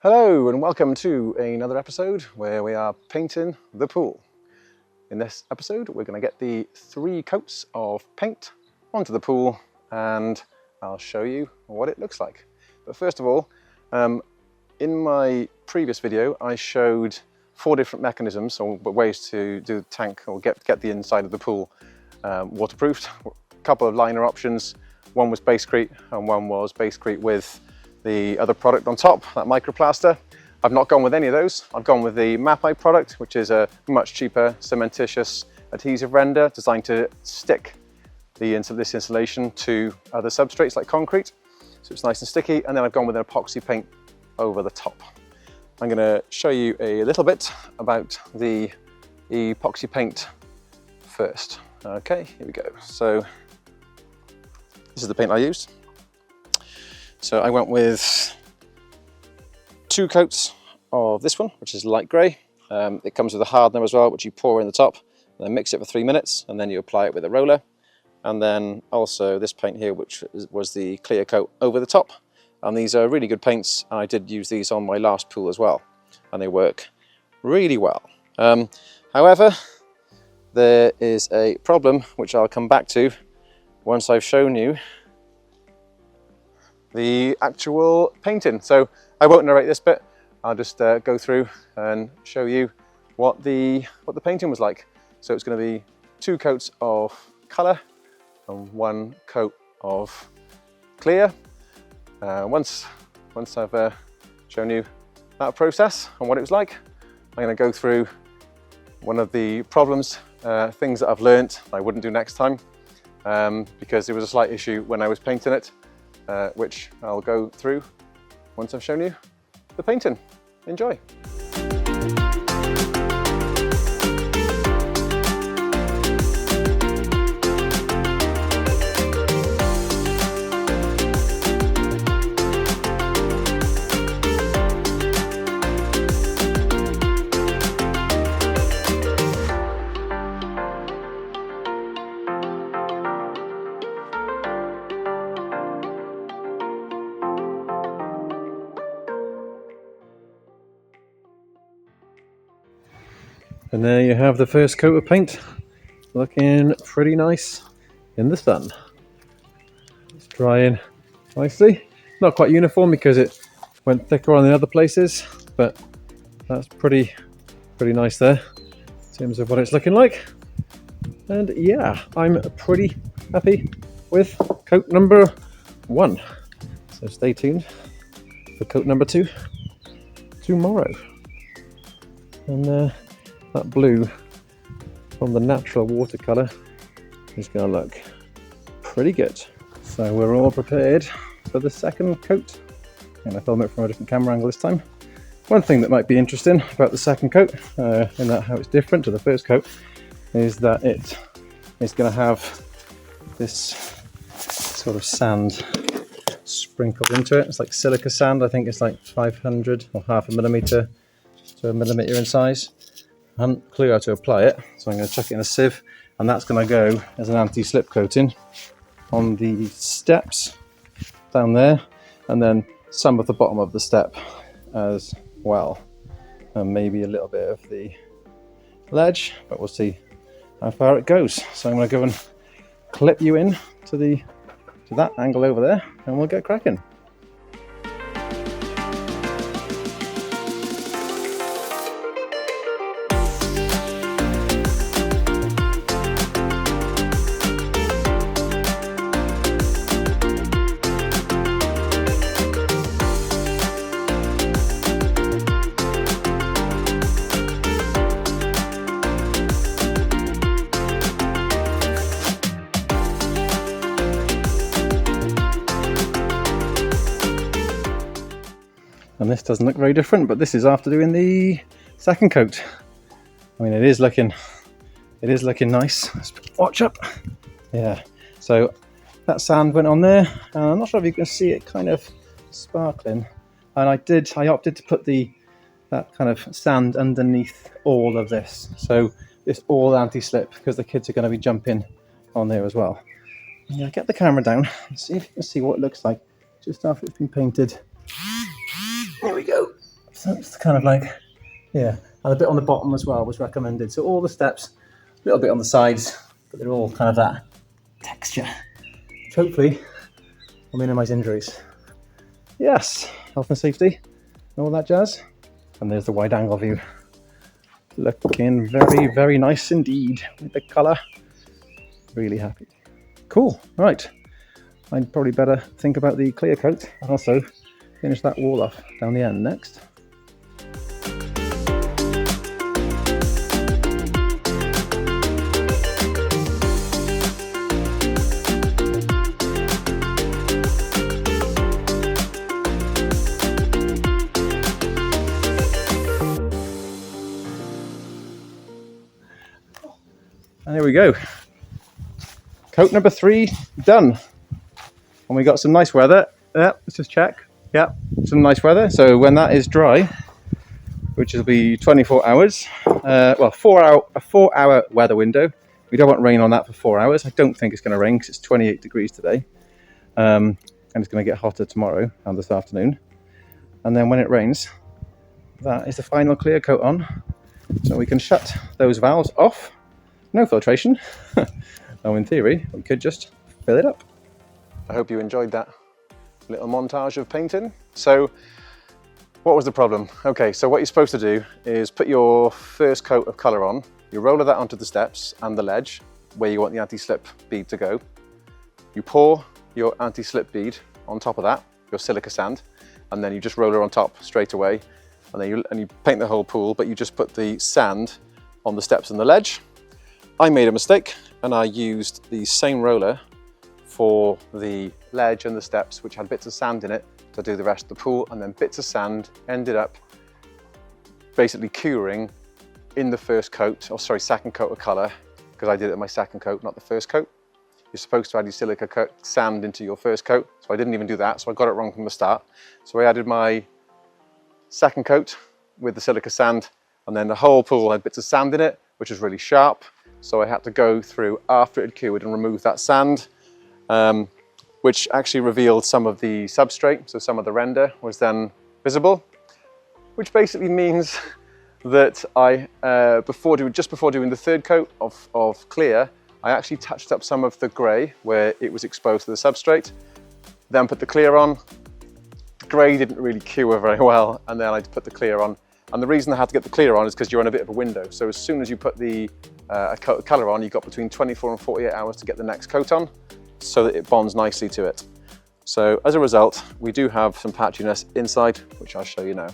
Hello and welcome to another episode where we are painting the pool. In this episode we're going to get the 3 coats of paint onto the pool and I'll show you what it looks like. But first of all, in my previous video I showed 4 different mechanisms or ways to do the tank or get the inside of the pool waterproofed. A couple of liner options. One was basecrete and one was basecrete with the other product on top, that microplaster. I've not gone with any of those. I've gone with the Mapai product, which is a much cheaper cementitious adhesive render designed to stick this insulation to other substrates like concrete. So it's nice and sticky. And then I've gone with an epoxy paint over the top. I'm gonna show you a little bit about the epoxy paint first. Okay, here we go. So this is the paint I used. So I went with 2 coats of this one, which is light grey. It comes with a hardener as well, which you pour in the top, and then mix it for 3 minutes, and then you apply it with a roller. And then also this paint here, which was the clear coat over the top. And these are really good paints. I did use these on my last pool as well, and they work really well. However, there is a problem, which I'll come back to once I've shown you the actual painting. So I won't narrate this bit. I'll just go through and show you what the painting was like. So it's going to be 2 coats of colour and 1 coat of clear. Once I've shown you that process and what it was like, I'm going to go through one of the problems, things that I've learnt I wouldn't do next time, because there was a slight issue when I was painting it, which I'll go through once I've shown you the painting. Enjoy! And there you have the first coat of paint, looking pretty nice in the sun. It's drying nicely. Not quite uniform because it went thicker on the other places, but that's pretty nice there in terms of what it's looking like. And yeah, I'm pretty happy with coat number 1. So stay tuned for coat number 2 tomorrow. And that blue from the natural watercolour is going to look pretty good. So we're all prepared for the second coat. I'm going to film it from a different camera angle this time. One thing that might be interesting about the second coat, and that how it's different to the first coat, is that it is going to have this sort of sand sprinkled into it. It's like silica sand. I think it's like 500 or half a millimetre to a millimetre in size. I haven't clue how to apply it, so I'm going to chuck it in a sieve, and that's going to go as an anti-slip coating on the steps down there, and then some of the bottom of the step as well, and maybe a little bit of the ledge, but we'll see how far it goes. So I'm going to go and clip you in to that angle over there, and we'll get cracking. And this doesn't look very different, but this is after doing the second coat. I mean, it is looking nice. Let's watch up. Yeah, so that sand went on there, and I'm not sure if you can see it kind of sparkling. And I opted to put that kind of sand underneath all of this. So it's all anti-slip because the kids are going to be jumping on there as well. I'm going to get the camera down and see if you can see what it looks like just after it's been painted. There we go. So it's kind of like, yeah, and a bit on the bottom as well was recommended. So all the steps, a little bit on the sides, but they're all kind of that texture, which hopefully will minimise injuries. Yes, health and safety and all that jazz. And there's the wide angle view. Looking very, very nice indeed with the colour. Really happy. Cool, right. I'd probably better think about the clear coat and also finish that wall off down the end next. And there we go. Coat number 3 done. And we got some nice weather. Yeah, let's just check. Yeah, some nice weather. So when that is dry, which will be 24 hours, well, a 4-hour weather window. We don't want rain on that for 4 hours. I don't think it's going to rain because it's 28 degrees today. And it's going to get hotter tomorrow and this afternoon. And then when it rains, that is the final clear coat on. So we can shut those valves off. No filtration. Now in theory, we could just fill it up. I hope you enjoyed that little montage of painting. So what was the problem? Okay, so what you're supposed to do is put your first coat of colour on, you roller that onto the steps and the ledge where you want the anti-slip bead to go. You pour your anti-slip bead on top of that, your silica sand, and then you just roller on top straight away. And then you paint the whole pool, but you just put the sand on the steps and the ledge. I made a mistake and I used the same roller for the ledge and the steps, which had bits of sand in it, to do the rest of the pool, and then bits of sand ended up basically curing in the first coat, or sorry, second coat of colour, because I did it in my second coat, not the first coat. You're supposed to add your silica sand into your first coat, so I didn't even do that, so I got it wrong from the start. So I added my second coat with the silica sand, and then the whole pool had bits of sand in it, which was really sharp. So I had to go through after it had cured and remove that sand, which actually revealed some of the substrate, so some of the render was then visible, which basically means that I, just before doing the third coat of clear, I actually touched up some of the grey where it was exposed to the substrate, then put the clear on. The grey didn't really cure very well, and then I put the clear on. And the reason I had to get the clear on is because you're on a bit of a window. So as soon as you put the coat of colour on, you've got between 24 and 48 hours to get the next coat on, so that it bonds nicely to it. So as a result, we do have some patchiness inside, which I'll show you now.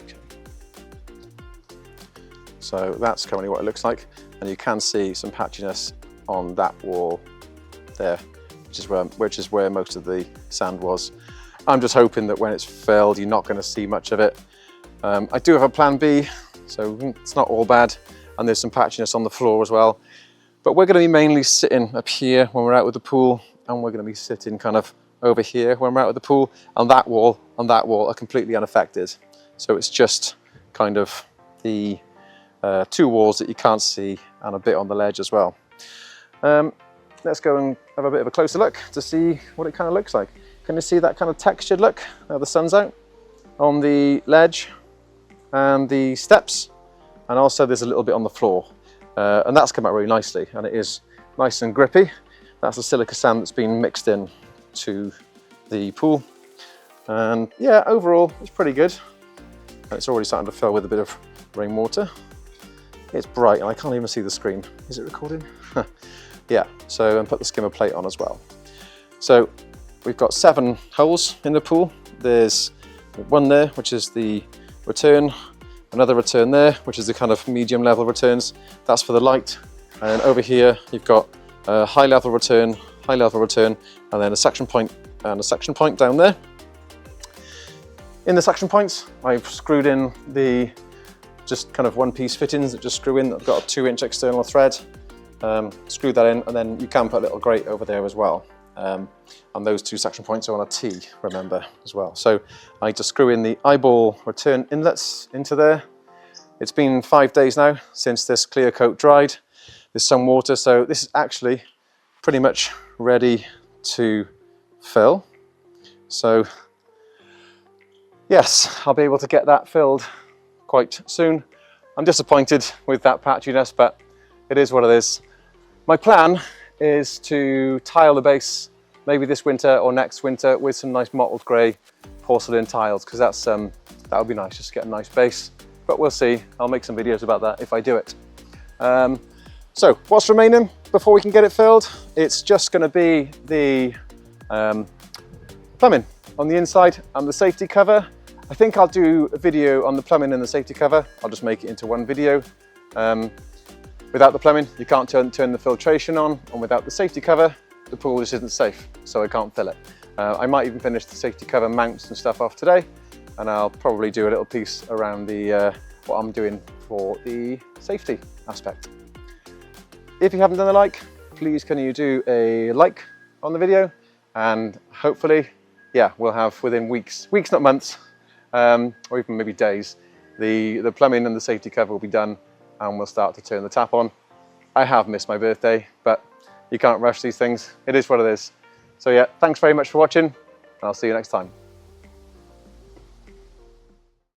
Okay. So that's currently what it looks like. And you can see some patchiness on that wall there, which is where most of the sand was. I'm just hoping that when it's filled, you're not going to see much of it. I do have a plan B, so it's not all bad. And there's some patchiness on the floor as well. But we're going to be mainly sitting up here when we're out with the pool, and we're going to be sitting kind of over here when we're out with the pool, and that wall are completely unaffected. So it's just kind of the two walls that you can't see and a bit on the ledge as well. Let's go and have a bit of a closer look to see what it kind of looks like. Can you see that kind of textured look? The sun's out on the ledge and the steps, and also there's a little bit on the floor. And that's come out really nicely, and it is nice and grippy. That's the silica sand that's been mixed in to the pool. And yeah, overall, it's pretty good. And it's already starting to fill with a bit of rainwater. It's bright, and I can't even see the screen. Is it recording? Yeah, so, and put the skimmer plate on as well. So we've got 7 holes in the pool. There's one there, which is the return, another return there, which is the kind of medium level returns. That's for the light. And over here, you've got a high level return, and then a suction point and a suction point down there. In the suction points, I've screwed in the just kind of one-piece fittings that just screw in. I've got a 2-inch external thread. Screw that in, and then you can put a little grate over there as well. And those 2 suction points are on a T, remember, as well. So I need to screw in the eyeball return inlets into there. It's been 5 days now since this clear coat dried. There's some water, so this is actually pretty much ready to fill. So yes, I'll be able to get that filled quite soon. I'm disappointed with that patchiness, but it is what it is. My plan is to tile the base maybe this winter or next winter with some nice mottled grey porcelain tiles, because that would be nice, just get a nice base. But we'll see, I'll make some videos about that if I do it. So what's remaining before we can get it filled? It's just going to be the plumbing on the inside and the safety cover. I think I'll do a video on the plumbing and the safety cover. I'll just make it into one video. Without the plumbing, you can't turn the filtration on, and without the safety cover, the pool just isn't safe, so I can't fill it. I might even finish the safety cover mounts and stuff off today, and I'll probably do a little piece around the what I'm doing for the safety aspect. If you haven't done a like, please can you do a like on the video, and hopefully, yeah, we'll have within weeks not months, or even maybe days, the plumbing and the safety cover will be done, and we'll start to turn the tap on. I have missed my birthday, but you can't rush these things. It is what it is. So yeah, thanks very much for watching, and I'll see you next time.